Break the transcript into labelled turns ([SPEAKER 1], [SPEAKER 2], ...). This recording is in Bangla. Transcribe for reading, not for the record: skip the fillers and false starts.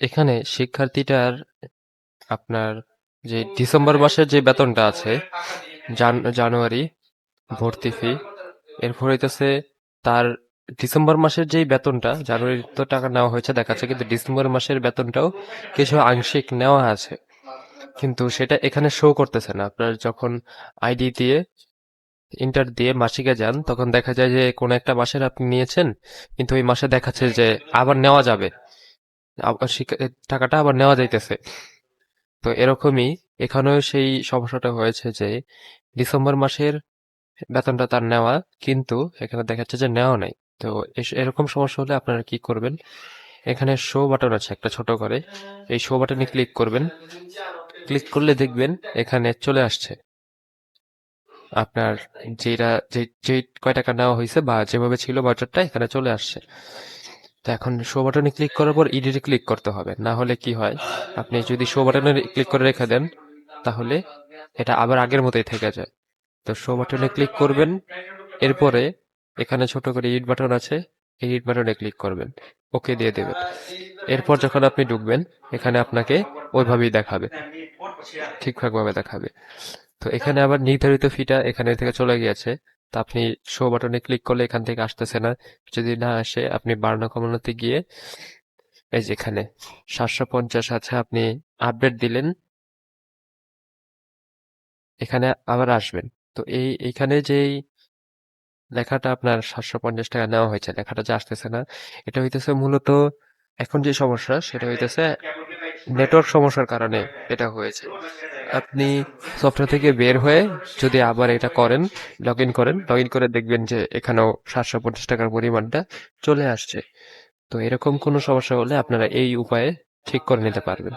[SPEAKER 1] এখানে শিক্ষার্থীটার আপনার যে ডিসেম্বর মাসের যে বেতনটা আছে, জানুয়ারি ভর্তি ফি, এরপর হইতেছে তার ডিসেম্বর মাসের যেই বেতনটা, জানুয়ারির তো টাকা নেওয়া হয়েছে দেখাচ্ছে, কিন্তু ডিসেম্বর মাসের বেতনটাও কিছু আংশিক নেওয়া আছে, কিন্তু সেটা এখানে শো করতেছে না। আপনার যখন আইডি দিয়ে ইন্টার দিয়ে মাসিকে যান, তখন দেখা যায় যে কোনো একটা মাসের আপনি নিয়েছেন, কিন্তু ওই মাসে দেখাচ্ছে যে আবার নেওয়া যাবে, আবার টাকাটা আবার নেওয়া যাইতেছে। তো এরকমই এখানেও সেই সমস্যাটা হয়েছে যে ডিসেম্বর মাসের বেতনটা তার নেওয়া, কিন্তু এখানে দেখাচ্ছে যে নেওয়া নাই। তো এরকম সমস্যা হলে আপনারা কি করবেন, এখানে শো বাটন আছে একটা ছোট করে, এই শো বাটনে ক্লিক করবেন। ক্লিক করলে দেখবেন এখানে চলে আসছে আপনার যেটা যে কয় টাকা নেওয়া হয়েছে বা যেভাবে ছিল বাজারটা এখানে চলে আসছে। তো এখন শো বাটনে ক্লিক করার পর এডিটে ক্লিক করতে হবে, না হলে কি হয়, আপনি যদি শো বাটনে ক্লিক করে রেখে দেন তাহলে এটা আবার আগের মতোই থেকে যায়। তো শো বাটনে ক্লিক করবেন, এরপরে এখানে ছোট করে এডিট বাটন আছে, এডিট বাটনে ক্লিক করবেন, ওকে দিয়ে দেবেন। এরপর যখন আপনি ঢুকবেন এখানে আপনাকে ওইভাবেই দেখাবে, ঠিকঠাকভাবে দেখাবে। তো এখানে আবার নির্ধারিত ফিটা এখানে থেকে চলে গিয়েছে। তা আপনি শো বাটনে ক্লিক করলে এখান থেকে আসতেছে না। যদি না আসে আপনি বাড়ানো কমানোতে গিয়ে এই যে এখানে 750 আছে, আপনি আপডেট দিলেন, এখানে আবার আসবেন। তো এইখানে যেই লেখাটা আপনার 750 টাকা নেওয়া হয়েছে, লেখাটা যে আসতেছে না, এটা হইতেছে মূলত এখন যে সমস্যা সেটা হইতেছে নেটওয়ার্ক সমস্যার কারণে এটা হয়েছে। আপনি সফটওয়্যার থেকে বের হয়ে যদি আবার এটা করেন, লগ ইন করে দেখবেন যে এখানেও 750 টাকার পরিমাণটা চলে আসছে। তো এরকম কোনো সমস্যা হলে আপনারা এই উপায়ে ঠিক করে নিতে পারবেন।